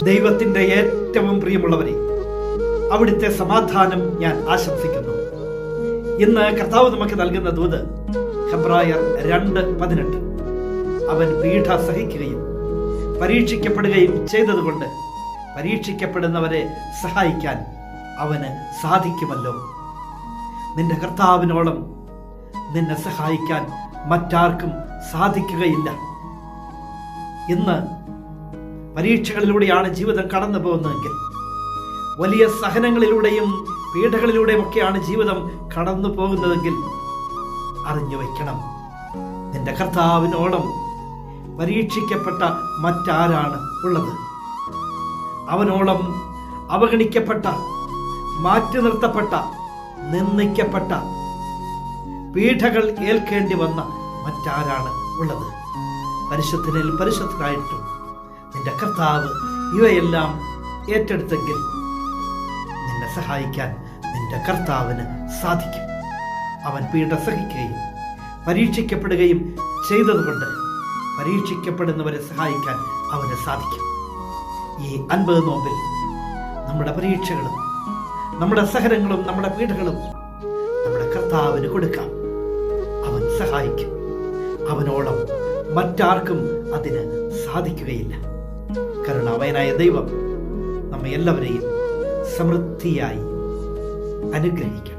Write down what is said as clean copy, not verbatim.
ദൈവത്തിൻ്റെ ഏറ്റവും പ്രിയമുള്ളവരെ, അവിടുത്തെ സമാധാനം ഞാൻ ആശംസിക്കുന്നു. ഇന്ന് കർത്താവ് നമുക്ക് നൽകുന്ന ദൂത് ഹെബ്രായർ 2:18. അവൻ പീഡ സഹിക്കുകയും പരീക്ഷിക്കപ്പെടുകയും ചെയ്തതുകൊണ്ട് പരീക്ഷിക്കപ്പെടുന്നവരെ സഹായിക്കാൻ അവന് സാധിക്കുമല്ലോ. നിന്റെ കർത്താവിനോളം നിന്നെ സഹായിക്കാൻ മറ്റാർക്കും സാധിക്കുകയില്ല. ഇന്ന് പരീക്ഷകളിലൂടെയാണ് ജീവിതം കടന്നു പോകുന്നതെങ്കിൽ, വലിയ സഹനങ്ങളിലൂടെയും പീഡകളിലൂടെയും ഒക്കെയാണ് ജീവിതം കടന്നു പോകുന്നതെങ്കിൽ, അറിഞ്ഞു വയ്ക്കണം, നിന്റെ കർത്താവിനോളം പരീക്ഷിക്കപ്പെട്ട മറ്റാരാണ് ഉള്ളത്? അവനോളം അവഗണിക്കപ്പെട്ട, മാറ്റി നിർത്തപ്പെട്ട, നിന്ദിക്കപ്പെട്ട, പീഡകൾ ഏൽക്കേണ്ടി വന്ന മറ്റാരാണ് ഉള്ളത്? പരിശുദ്ധനിൽ പരിശുദ്ധനായിട്ടും നിന്റെ കർത്താവ് ഇവയെല്ലാം ഏറ്റെടുത്തെങ്കിൽ നിന്നെ സഹായിക്കാൻ നിന്റെ കർത്താവിന് സാധിക്കും. അവൻ പീഡ സഹിക്കുകയും പരീക്ഷിക്കപ്പെടുകയും ചെയ്തതുകൊണ്ട് പരീക്ഷിക്കപ്പെടുന്നവരെ സഹായിക്കാൻ അവന് സാധിക്കും. ഈ 50 നോമ്പിൽ നമ്മുടെ പരീക്ഷകളും നമ്മുടെ സഹനങ്ങളും നമ്മുടെ പീഡകളും നമ്മുടെ കർത്താവിന് കൊടുക്കാം. അവൻ സഹായിക്കും. അവനോളം മറ്റാർക്കും അതിന് സാധിക്കുകയില്ല. കരുണാമയനായ ദൈവം നമ്മെ എല്ലാവരെയും സമൃദ്ധിയായി അനുഗ്രഹിക്കണം.